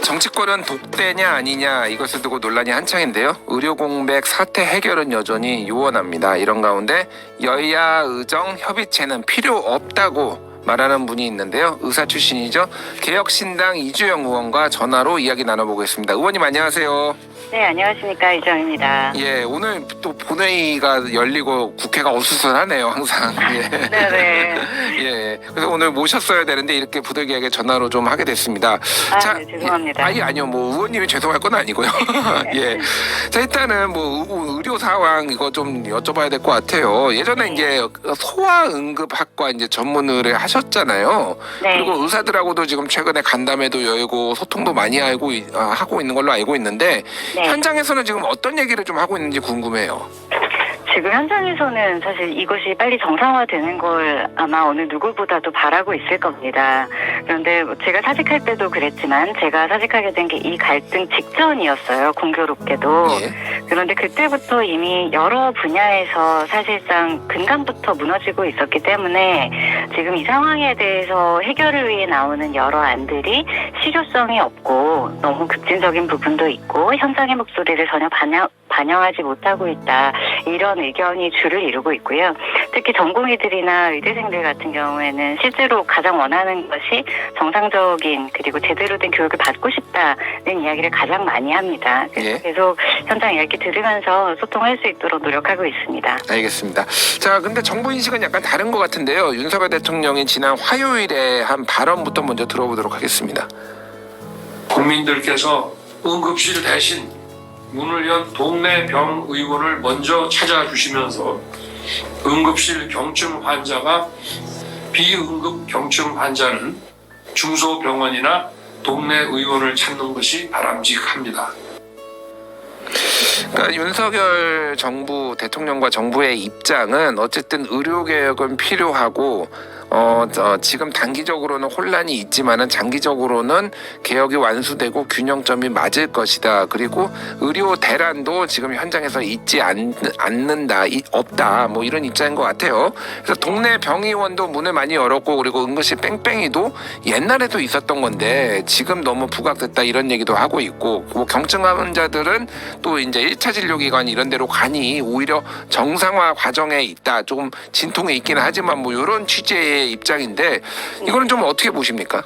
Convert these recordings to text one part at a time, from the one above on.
정치권은 독대냐 아니냐 이것을 두고 논란이 한창인데요. 의료 공백 사태 해결은 여전히 요원합니다. 이런 가운데 여야 의정 협의체는 필요 없다고 말하는 분이 있는데요. 의사 출신이죠. 개혁신당 이주영 의원과 전화로 이야기 나눠보겠습니다. 의원님 안녕하세요. 네, 안녕하십니까. 이정입니다. 예, 오늘 또 본회의가 열리고 국회가 어수선하네요, 항상. 예. 네네. 예, 그래서 오늘 모셨어야 되는데 이렇게 부득이하게 전화로 좀 하게 됐습니다. 네, 죄송합니다. 아니요, 뭐 의원님이 죄송할 건 아니고요. 예. 자, 일단은 뭐 의료 상황 이거 좀 여쭤봐야 될 것 같아요. 예전에 이제 소아응급학과 이제 전문의를 하셨잖아요. 네. 그리고 의사들하고도 지금 최근에 간담회도 열고 소통도 많이 하고 있는 걸로 알고 있는데. 네. 현장에서는 지금 어떤 얘기를 좀 하고 있는지 궁금해요. 지금 현장에서는 사실 이것이 빨리 정상화되는 걸 아마 어느 누구보다도 바라고 있을 겁니다. 그런데 제가 사직할 때도 그랬지만 제가 사직하게 된 게 이 갈등 직전이었어요. 공교롭게도. 예. 그런데 그때부터 이미 여러 분야에서 사실상 근간부터 무너지고 있었기 때문에 지금 이 상황에 대해서 해결을 위해 나오는 여러 안들이 실효성이 없고 너무 급진적인 부분도 있고 현장의 목소리를 전혀 반영하지 못하고 있다. 이런 의견이 주를 이루고 있고요. 특히 전공의들이나 의대생들 같은 경우에는 실제로 가장 원하는 것이 정상적인 그리고 제대로 된 교육을 받고 싶다는 이야기를 가장 많이 합니다. 그래서 예. 계속 현장 이야기 들으면서 소통할 수 있도록 노력하고 있습니다. 알겠습니다. 자, 근데 정부 인식은 약간 다른 것 같은데요. 윤석열 대통령이 지난 화요일에 한 발언부터 먼저 들어보도록 하겠습니다. 국민들께서 응급실 대신 문을 연 동네 병의원을 먼저 찾아주시면서 응급실 경증 환자가 비응급 경증 환자는 중소병원이나 동네 의원을 찾는 것이 바람직합니다. 그러니까 윤석열 정부 대통령과 정부의 입장은 어쨌든 의료개혁은 필요하고 지금 단기적으로는 혼란이 있지만은 장기적으로는 개혁이 완수되고 균형점이 맞을 것이다. 그리고 의료 대란도 지금 현장에서 있지 않는다, 없다. 뭐 이런 입장인 것 같아요. 그래서 동네 병의원도 문을 많이 열었고 그리고 응급실 뺑뺑이도 옛날에도 있었던 건데 지금 너무 부각됐다 이런 얘기도 하고 있고 뭐 경증 환자들은 또 이제 1차 진료기관 이런 데로 가니 오히려 정상화 과정에 있다. 조금 진통이 있기는 하지만 뭐 이런 취지의 입장인데 이거는 좀 어떻게 보십니까?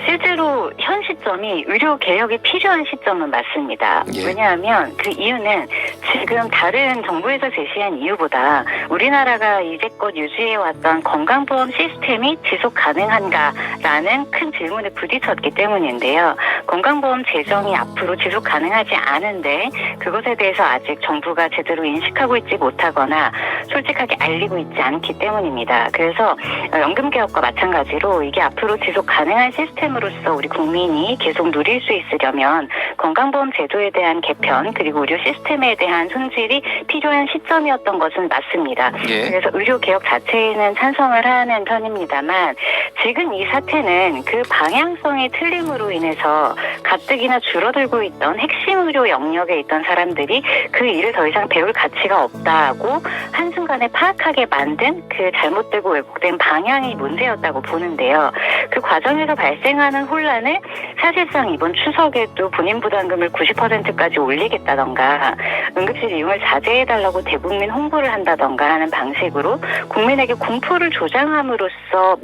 실제로 현 시점이 의료 개혁이 필요한 시점은 맞습니다. 예. 왜냐하면 그 이유는 지금 다른 정부에서 제시한 이유보다 우리나라가 이제껏 유지해왔던 건강보험 시스템이 지속 가능한가라는 큰 질문에 부딪혔기 때문인데요. 건강보험 재정이 앞으로 지속 가능하지 않은데 그것에 대해서 아직 정부가 제대로 인식하고 있지 못하거나 솔직하게 알리고 있지 않기 때문입니다. 그래서 연금개혁과 마찬가지로 이게 앞으로 지속 가능한 시스템으로서 우리 국민이 계속 누릴 수 있으려면 건강보험 제도에 대한 개편 그리고 의료 시스템에 대한 손질이 필요한 시점이었던 것은 맞습니다. 예. 그래서 의료개혁 자체에는 찬성을 하는 편입니다만 지금 이 사태는 그 방향성의 틀림으로 인해서 가뜩이나 줄어들고 있던 핵심 의료 영역에 있던 사람들이 그 일을 더 이상 배울 가치가 없다고 한순간에 파악하게 만든 그 잘못되고 왜곡된 방향이 문제였다고 보는데요. 그 과정에서 발생하는 혼란을 사실상 이번 추석에도 본인 부담금을 90%까지 올리겠다던가 응급실 이용을 자제해달라고 대국민 홍보를 한다던가 하는 방식으로 국민에게 공포를 조장함으로써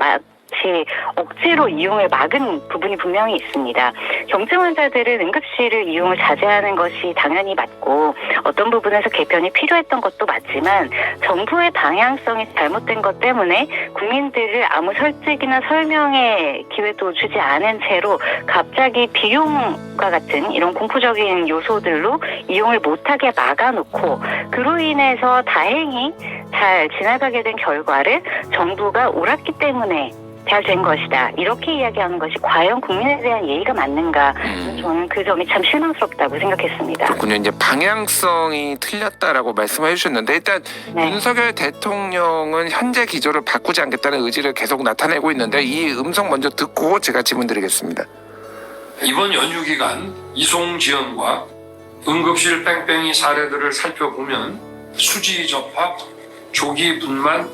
억지로 이용을 막은 부분이 분명히 있습니다. 경증 환자들은 응급실을 이용을 자제하는 것이 당연히 맞고 어떤 부분에서 개편이 필요했던 것도 맞지만 정부의 방향성이 잘못된 것 때문에 국민들을 아무 설득이나 설명의 기회도 주지 않은 채로 갑자기 비용과 같은 이런 공포적인 요소들로 이용을 못하게 막아놓고 그로 인해서 다행히 잘 지나가게 된 결과를 정부가 옳았기 때문에 잘 된 것이다. 이렇게 이야기하는 것이 과연 국민에 대한 예의가 맞는가? 저는 그 점이 참 실망스럽다고 생각했습니다. 그렇군요. 이제 방향성이 틀렸다라고 말씀해 주셨는데 일단 네. 윤석열 대통령은 현재 기조를 바꾸지 않겠다는 의지를 계속 나타내고 있는데 이 음성 먼저 듣고 제가 질문드리겠습니다. 이번 연휴 기간 이송 지연과 응급실 뺑뺑이 사례들을 살펴보면 수지 접합, 조기 분만,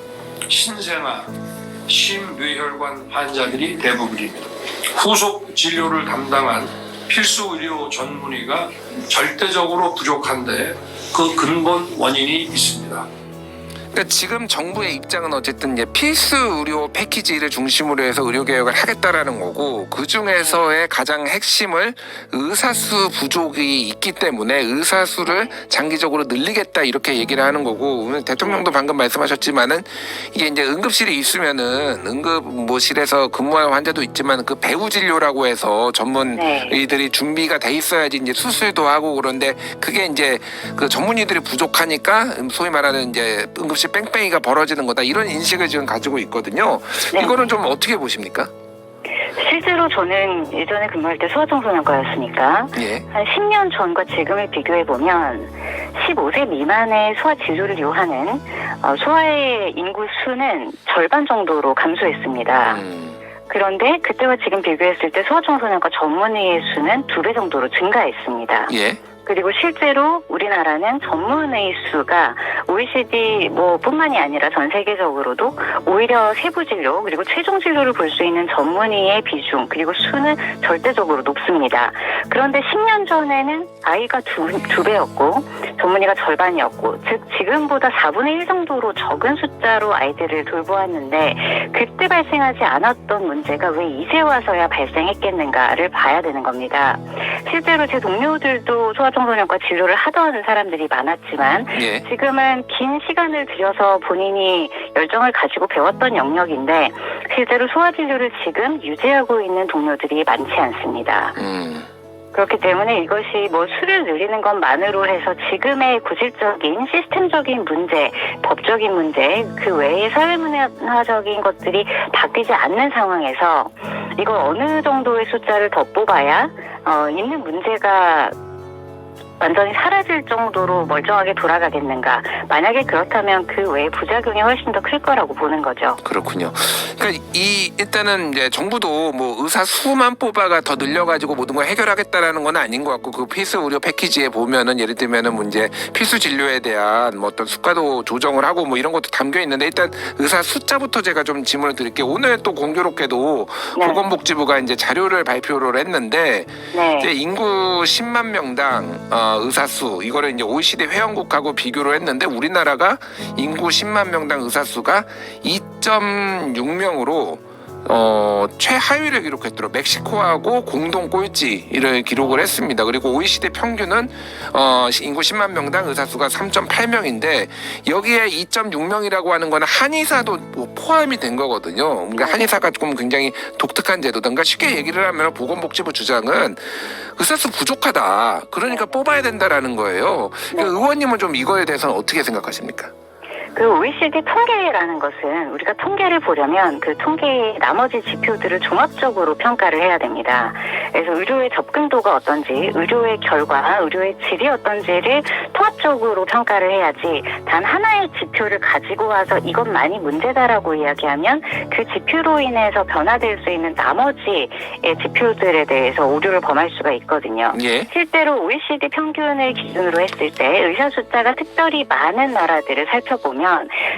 신생아, 심뇌혈관 환자들이 대부분입니다. 후속 진료를 담당한 필수 의료 전문의가 절대적으로 부족한데 그 근본 원인이 있습니다. 그러니까 지금 정부의 입장은 어쨌든 이제 필수 의료 패키지를 중심으로 해서 의료 개혁을 하겠다라는 거고, 그 중에서의 가장 핵심을 의사수 부족이 있기 때문에 의사수를 장기적으로 늘리겠다 이렇게 얘기를 하는 거고, 오늘 대통령도 방금 말씀하셨지만은 이게 이제 응급실이 있으면은 응급실에서 근무하는 환자도 있지만 그 배후 진료라고 해서 전문의들이 준비가 돼 있어야지 이제 수술도 하고, 그런데 그게 이제 그 전문의들이 부족하니까 소위 말하는 이제 응급실 뺑뺑이가 벌어지는 거다, 이런 인식을 지금 가지고 있거든요. 네. 이거는 좀 어떻게 보십니까? 실제로 저는 예전에 근무할 때 소아청소년과였으니까 예. 한 10년 전과 지금을 비교해보면 15세 미만의 소아 진료를 요하는 소아의 인구 수는 절반 정도로 감소했습니다. 그런데 그때와 지금 비교했을 때 소아청소년과 전문의의 수는 2배 정도로 증가했습니다. 예. 그리고 실제로 우리나라는 전문의 수가 OECD 뿐만이 아니라 전 세계적으로도 오히려 세부 진료 그리고 최종 진료를 볼 수 있는 전문의의 비중 그리고 수는 절대적으로 높습니다. 그런데 10년 전에는 아이가 두 배였고 전문의가 절반이었고, 즉 지금보다 4분의 1 정도로 적은 숫자로 아이들을 돌보았는데 그때 발생하지 않았던 문제가 왜 이제 와서야 발생했겠는가를 봐야 되는 겁니다. 실제로 제 동료들도 소아청소년과 진료를 하던 사람들이 많았지만 예. 지금은 긴 시간을 들여서 본인이 열정을 가지고 배웠던 영역인데 실제로 소아진료를 지금 유지하고 있는 동료들이 많지 않습니다. 그렇기 때문에 이것이 수를 늘리는 것만으로 해서 지금의 구질적인 시스템적인 문제, 법적인 문제, 그 외의 사회문화적인 것들이 바뀌지 않는 상황에서 이거 어느 정도의 숫자를 더 뽑아야 있는 문제가 완전히 사라질 정도로 멀쩡하게 돌아가겠는가. 만약에 그렇다면 그 외의 부작용이 훨씬 더 클 거라고 보는 거죠. 그렇군요. 그러니까 일단은 이제 정부도 의사 수만 뽑아가 더 늘려가지고 모든 걸 해결하겠다라는 건 아닌 것 같고, 그 필수 의료 패키지에 보면은 예를 들면은 문제 필수 진료에 대한 어떤 수가도 조정을 하고 이런 것도 담겨 있는데, 일단 의사 숫자부터 제가 좀 질문을 드릴게요. 오늘 또 공교롭게도 네. 보건복지부가 이제 자료를 발표를 했는데, 네. 이제 인구 10만 명당 의사수, 이거를 이제 OECD 회원국하고 비교를 했는데 우리나라가 인구 10만 명당 의사수가 2.6명으로 최하위를 기록했더라고요. 멕시코하고 공동 꼴찌를 기록을 했습니다. 그리고 OECD 평균은 인구 10만 명당 의사수가 3.8명인데 여기에 2.6명이라고 하는 거는 한의사도 포함이 된 거거든요. 그러니까 한의사가 조금 굉장히 독특한 제도든가, 쉽게 얘기를 하면 보건복지부 주장은 의사수 부족하다, 그러니까 뽑아야 된다라는 거예요. 그러니까 의원님은 좀 이거에 대해서는 어떻게 생각하십니까? 그 OECD 통계라는 것은 우리가 통계를 보려면 그 통계의 나머지 지표들을 종합적으로 평가를 해야 됩니다. 그래서 의료의 접근도가 어떤지, 의료의 결과, 의료의 질이 어떤지를 통합적으로 평가를 해야지, 단 하나의 지표를 가지고 와서 이것만이 문제다라고 이야기하면 그 지표로 인해서 변화될 수 있는 나머지의 지표들에 대해서 오류를 범할 수가 있거든요. 예. 실제로 OECD 평균을 기준으로 했을 때 의사 숫자가 특별히 많은 나라들을 살펴보면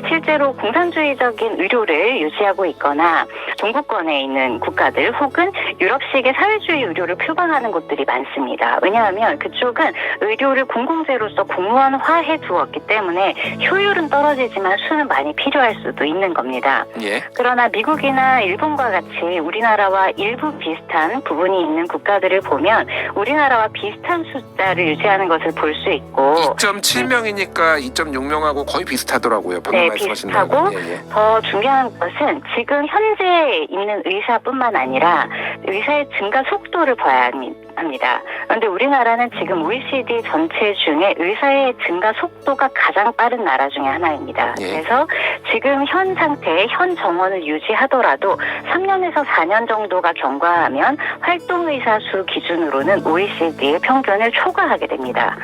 실제로 공산주의적인 의료를 유지하고 있거나 동구권에 있는 국가들 혹은 유럽식의 사회주의 의료를 표방하는 곳들이 많습니다. 왜냐하면 그쪽은 의료를 공공재로서 공무원화해 두었기 때문에 효율은 떨어지지만 수는 많이 필요할 수도 있는 겁니다. 예. 그러나 미국이나 일본과 같이 우리나라와 일부 비슷한 부분이 있는 국가들을 보면 우리나라와 비슷한 숫자를 유지하는 것을 볼 수 있고, 2.7명이니까 2.6명하고 거의 비슷하더라고요. 방금 네, 말씀하신 비슷하고 대로. 예. 더 중요한 것은 지금 현재 있는 의사뿐만 아니라 의사의 증가 속도를 봐야 합니다. 그런데 우리나라는 지금 OECD 전체 중에 의사의 증가 속도가 가장 빠른 나라 중에 하나입니다. 예. 그래서 지금 현 상태의 현 정원을 유지하더라도 3년에서 4년 정도가 경과하면 활동의사 수 기준으로는 OECD의 평균을 초과하게 됩니다.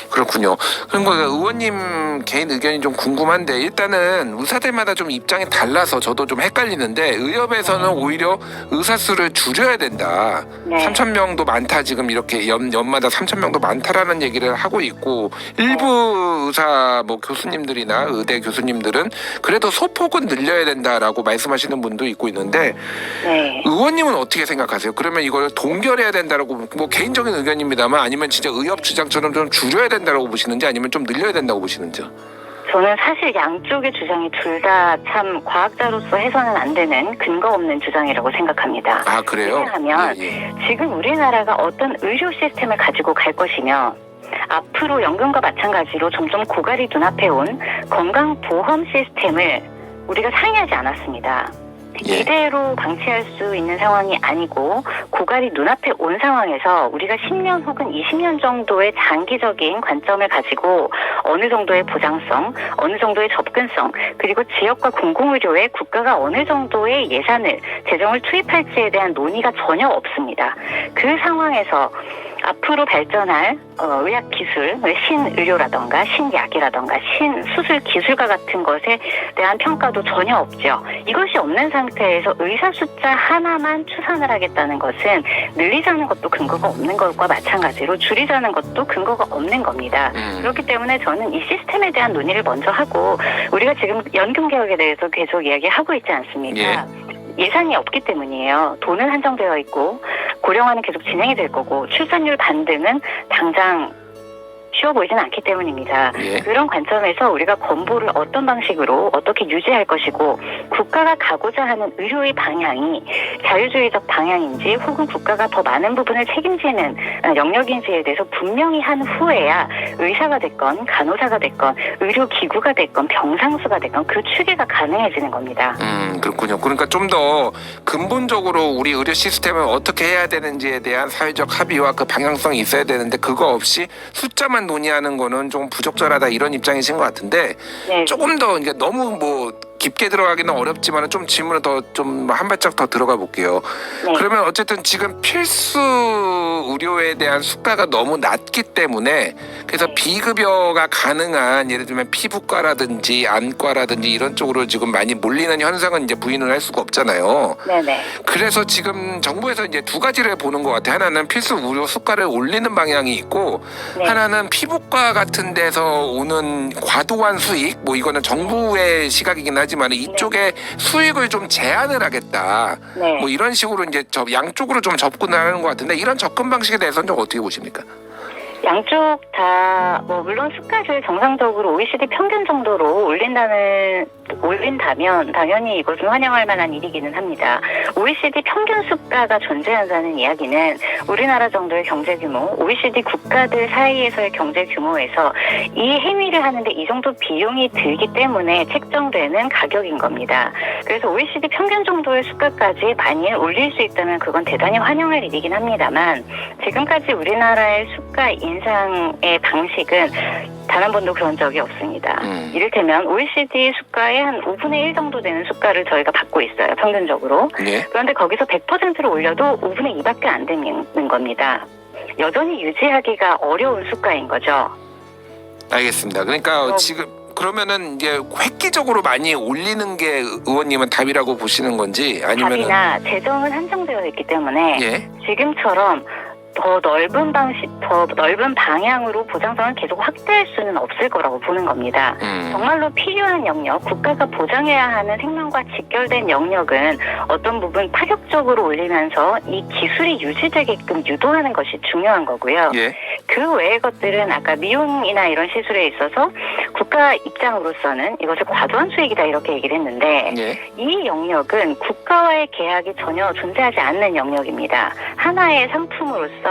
그렇군요. 그리고 의원님 개인 의견이 좀 궁금한데 일단은 의사들마다 좀 입장이 달라서 저도 좀 헷갈리는데 의협에서는 오히려 의사 수를 줄여야 된다. 네. 3,000명도 많다 지금 이렇게 연마다 3,000명도 많다라는 얘기를 하고 있고 일부 의사 뭐 교수님들이나 의대 교수님들은 그래도 소폭은 늘려야 된다라고 말씀하시는 분도 있고 있는데 네. 의원님은 어떻게 생각하세요? 그러면 이걸 동결해야 된다라고 뭐 개인적인 의견입니다만 아니면 진짜 의협 주장처럼 좀 줄여야 된다라고 보시는지 아니면 좀 늘려야 된다고 보시는지요? 저는 사실 양쪽의 주장이 둘 다 참 과학자로서 해서는 안 되는 근거 없는 주장이라고 생각합니다. 아 그래요? 왜냐하면 지금 우리나라가 어떤 의료 시스템을 가지고 갈 것이며 앞으로 연금과 마찬가지로 점점 고갈이 눈앞에 온 건강보험 시스템을 우리가 상의하지 않았습니다. 예. 이대로 방치할 수 있는 상황이 아니고 고갈이 눈앞에 온 상황에서 우리가 10년 혹은 20년 정도의 장기적인 관점을 가지고 어느 정도의 보장성, 어느 정도의 접근성, 그리고 지역과 공공의료에 국가가 어느 정도의 예산을, 재정을 투입할지에 대한 논의가 전혀 없습니다. 그 상황에서 앞으로 발전할 의학 기술, 신의료라던가 신약이라던가 신수술 기술과 같은 것에 대한 평가도 전혀 없죠. 이것이 없는 상태에서 의사 숫자 하나만 추산을 하겠다는 것은 늘리자는 것도 근거가 없는 것과 마찬가지로 줄이자는 것도 근거가 없는 겁니다. 그렇기 때문에 저는 이 시스템에 대한 논의를 먼저 하고 우리가 지금 연금 개혁에 대해서 계속 이야기하고 있지 않습니까? 예산이 없기 때문이에요. 돈은 한정되어 있고 고령화는 계속 진행이 될 거고 출산율 반등은 당장 쉬워 보이진 않기 때문입니다. 그런 관점에서 우리가 건보를 어떤 방식으로 어떻게 유지할 것이고 국가가 가고자 하는 의료의 방향이 자유주의적 방향인지 혹은 국가가 더 많은 부분을 책임지는 영역인지에 대해서 분명히 한 후에야 의사가 됐건 간호사가 됐건 의료기구가 됐건 병상수가 됐건 그 추계가 가능해지는 겁니다. 그렇군요. 그러니까 좀 더 근본적으로 우리 의료 시스템을 어떻게 해야 되는지에 대한 사회적 합의와 그 방향성이 있어야 되는데 그거 없이 숫자만 논의하는 거는 좀 부적절하다 이런 입장이신 것 같은데 네. 조금 더 이제 너무 뭐 깊게 들어가기는 어렵지만 좀 질문을 더 좀 한 발짝 더 들어가 볼게요. 네. 그러면 어쨌든 지금 필수 의료에 대한 수가가 너무 낮기 때문에 그래서 비급여가 가능한 예를 들면 피부과라든지 안과라든지 이런 쪽으로 지금 많이 몰리는 현상은 이제 부인을 할 수가 없잖아요. 네네. 그래서 지금 정부에서 이제 두 가지를 보는 것 같아요. 하나는 필수 의료 수가를 올리는 방향이 있고 네. 하나는 피부과 같은 데서 오는 과도한 수익 뭐 이거는 정부의 시각이긴 하지만 이쪽에 수익을 좀 제한을 하겠다. 네. 뭐 이런 식으로 이제 양쪽으로 좀 접근을 하는 것 같은데 이런 접근 방식에 대해서는 좀 어떻게 보십니까? 양쪽 다 뭐 물론 수가를 정상적으로 OECD 평균 정도로 올린다면 당연히 이것은 환영할 만한 일이기는 합니다. OECD 평균 수가가 존재한다는 이야기는 우리나라 정도의 경제 규모, OECD 국가들 사이에서의 경제 규모에서 이 행위를 하는데 이 정도 비용이 들기 때문에 책정되는 가격인 겁니다. 그래서 OECD 평균 정도의 수가까지 많이 올릴 수 있다면 그건 대단히 환영할 일이긴 합니다만 지금까지 우리나라의 수가 인상의 방식은 단 한 번도 그런 적이 없습니다. 이를테면 OECD 수가의 한 5분의 1 정도 되는 수가를 저희가 받고 있어요. 평균적으로. 네. 그런데 거기서 100%를 올려도 5분의 2밖에 안 되는 겁니다. 여전히 유지하기가 어려운 수가인 거죠. 알겠습니다. 그러니까 지금 그러면은 이제 획기적으로 많이 올리는 게 의원님은 답이라고 보시는 건지 아니면은 답이나 재정은 한정되어 있기 때문에 지금처럼 더 넓은 방향으로 보장성을 계속 확대할 수는 없을 거라고 보는 겁니다. 정말로 필요한 영역, 국가가 보장해야 하는 생명과 직결된 영역은 어떤 부분 파격적으로 올리면서 이 기술이 유지되게끔 유도하는 것이 중요한 거고요. 그 외의 것들은 아까 미용이나 이런 시술에 있어서 국가 입장으로서는 이것을 과도한 수익이다 이렇게 얘기를 했는데 이 영역은 국가와의 계약이 전혀 존재하지 않는 영역입니다. 하나의 상품으로서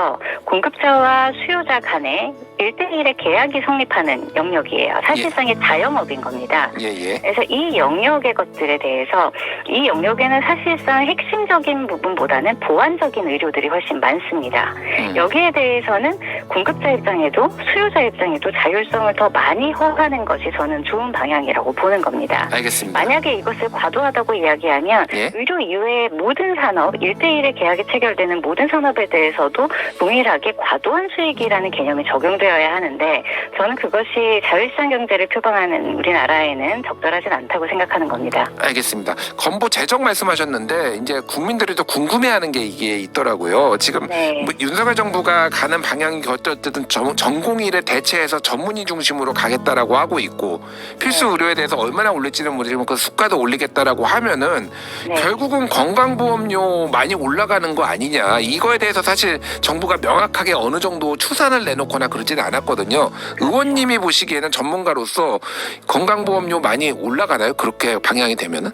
공급자와 수요자 간에 1대1의 계약이 성립하는 영역이에요. 사실상의 자영업인 겁니다. 그래서 이 영역의 것들에 대해서 이 영역에는 사실상 핵심적인 부분보다는 보완적인 의료들이 훨씬 많습니다. 여기에 대해서는 공급자 입장에도 수요자 입장에도 자율성을 더 많이 허가하는 것이 저는 좋은 방향이라고 보는 겁니다. 알겠습니다. 만약에 이것을 과도하다고 이야기하면 예? 의료 이외의 모든 산업, 1대1의 계약이 체결되는 모든 산업에 대해서도 동일하게 과도한 수익이라는 개념이 적용되어야 하는데 저는 그것이 자율시장 경제를 표방하는 우리나라에는 적절하진 않다고 생각하는 겁니다. 알겠습니다. 건보 재정 말씀하셨는데 이제 국민들이 또 궁금해하는 게 이게 있더라고요. 지금 네. 뭐 윤석열 정부가 가는 방향이 어쨌든 전공의를 대체해서 전문의 중심으로 가겠다라고 하고 있고 필수 네. 의료에 대해서 얼마나 올릴지는 모르지만 그 수가도 올리겠다라고 하면은 네. 결국은 건강보험료 많이 올라가는 거 아니냐. 이거에 대해서 사실 정부가 명확하게 어느 정도 추산을 내놓거나 그러지는 않았거든요. 의원님이 보시기에는 전문가로서 건강보험료 많이 올라가나요? 그렇게 방향이 되면은?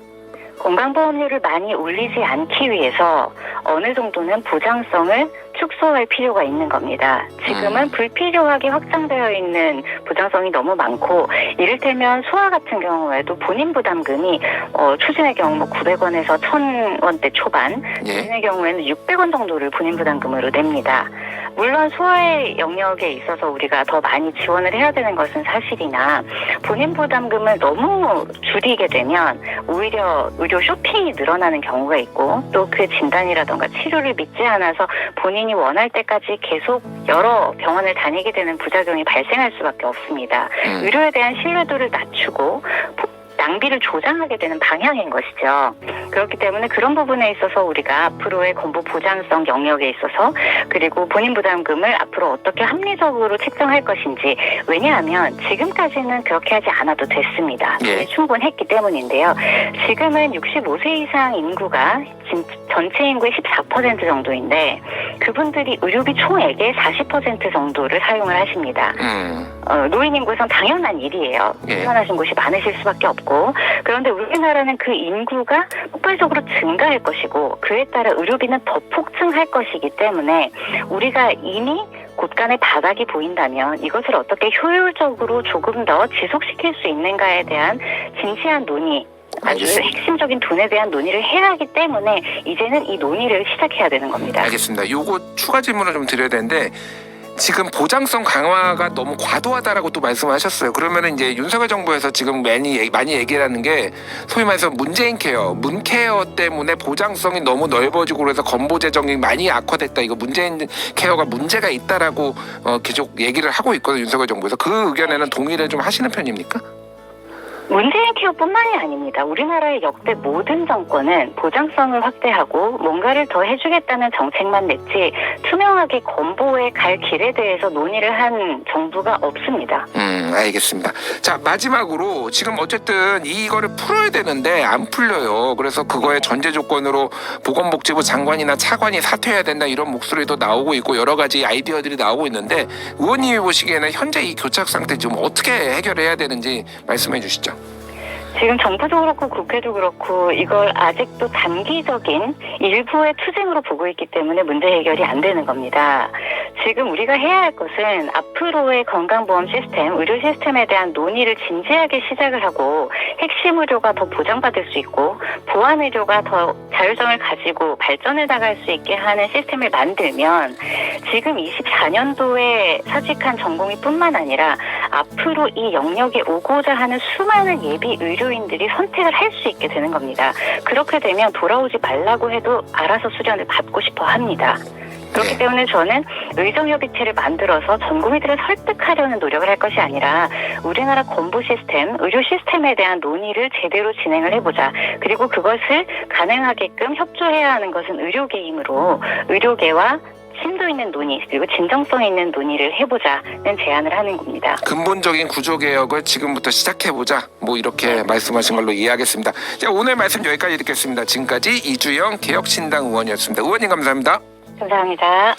건강보험료를 많이 올리지 않기 위해서 어느 정도는 보장성을 축소할 필요가 있는 겁니다. 지금은 불필요하게 확장되어 있는 보장성이 너무 많고 이를테면 소아 같은 경우에도 본인 부담금이 추진의 경우 뭐 900원에서 1000원대 초반, 예. 진의 경우에는 600원 정도를 본인 부담금으로 냅니다. 물론 소아의 영역에 있어서 우리가 더 많이 지원을 해야 되는 것은 사실이나 본인 부담금을 너무 줄이게 되면 오히려 의료 쇼핑이 늘어나는 경우가 있고 또 그 진단이라던가 치료를 믿지 않아서 본인이 원할 때까지 계속 여러 병원을 다니게 되는 부작용이 발생할 수밖에 없습니다. 의료에 대한 신뢰도를 낮추고 낭비를 조장하게 되는 방향인 것이죠. 그렇기 때문에 그런 부분에 있어서 우리가 앞으로의 건보 보장성 영역에 있어서 그리고 본인 부담금을 앞으로 어떻게 합리적으로 책정할 것인지 왜냐하면 지금까지는 그렇게 하지 않아도 됐습니다. 예. 충분했기 때문인데요. 지금은 65세 이상 인구가 전체 인구의 14% 정도인데 그분들이 의료비 총액의 40% 정도를 사용을 하십니다. 노인 인구에선 당연한 일이에요. 예. 태어나신 곳이 많으실 수밖에 없고 그런데 우리나라는 그 인구가 폭발적으로 증가할 것이고 그에 따라 의료비는 더 폭증할 것이기 때문에 우리가 이미 곳간의 바닥이 보인다면 이것을 어떻게 효율적으로 조금 더 지속시킬 수 있는가에 대한 진지한 논의 아주 알겠습니다. 핵심적인 돈에 대한 논의를 해야 하기 때문에 이제는 이 논의를 시작해야 되는 겁니다. 알겠습니다. 요거 추가 질문을 좀 드려야 되는데 지금 보장성 강화가 너무 과도하다라고 또 말씀하셨어요. 그러면은 이제 윤석열 정부에서 지금 많이 얘기를 하는 게 소위 말해서 문재인 케어, 문케어 때문에 보장성이 너무 넓어지고 그래서 건보 재정이 많이 악화됐다. 이거 문재인 케어가 문제가 있다라고 계속 얘기를 하고 있거든요. 윤석열 정부에서 그 의견에는 동의를 좀 하시는 편입니까? 문재인 케어뿐만이 아닙니다. 우리나라의 역대 모든 정권은 보장성을 확대하고 뭔가를 더 해주겠다는 정책만 냈지 투명하게 건보에 갈 길에 대해서 논의를 한 정부가 없습니다. 알겠습니다. 자, 마지막으로 지금 어쨌든 이거를 풀어야 되는데 안 풀려요. 그래서 그거의 전제 조건으로 보건복지부 장관이나 차관이 사퇴해야 된다 이런 목소리도 나오고 있고 여러 가지 아이디어들이 나오고 있는데 의원님이 보시기에는 현재 이 교착 상태 지금 어떻게 해결해야 되는지 말씀해 주시죠. 지금 정부도 그렇고 국회도 그렇고 이걸 아직도 단기적인 일부의 투쟁으로 보고 있기 때문에 문제 해결이 안 되는 겁니다. 지금 우리가 해야 할 것은 앞으로의 건강보험 시스템, 의료 시스템에 대한 논의를 진지하게 시작을 하고 핵심 의료가 더 보장받을 수 있고 보안 의료가 더 자율성을 가지고 발전해 나갈 수 있게 하는 시스템을 만들면 지금 24년도에 사직한 전공의뿐만 아니라 앞으로 이 영역에 오고자 하는 수많은 예비 의료인들이 선택을 할 수 있게 되는 겁니다. 그렇게 되면 돌아오지 말라고 해도 알아서 수련을 받고 싶어 합니다. 그렇기 네. 때문에 저는 의정협의체를 만들어서 전공의들을 설득하려는 노력을 할 것이 아니라 우리나라 건보 시스템, 의료 시스템에 대한 논의를 제대로 진행을 해보자. 그리고 그것을 가능하게끔 협조해야 하는 것은 의료계이므로 의료계와 심도 있는 논의 그리고 진정성 있는 논의를 해보자는 제안을 하는 겁니다. 근본적인 구조개혁을 지금부터 시작해보자 뭐 이렇게 말씀하신 걸로 이해하겠습니다. 자, 오늘 말씀 여기까지 듣겠습니다. 지금까지 이주영 개혁신당 의원이었습니다. 의원님 감사합니다. 감사합니다.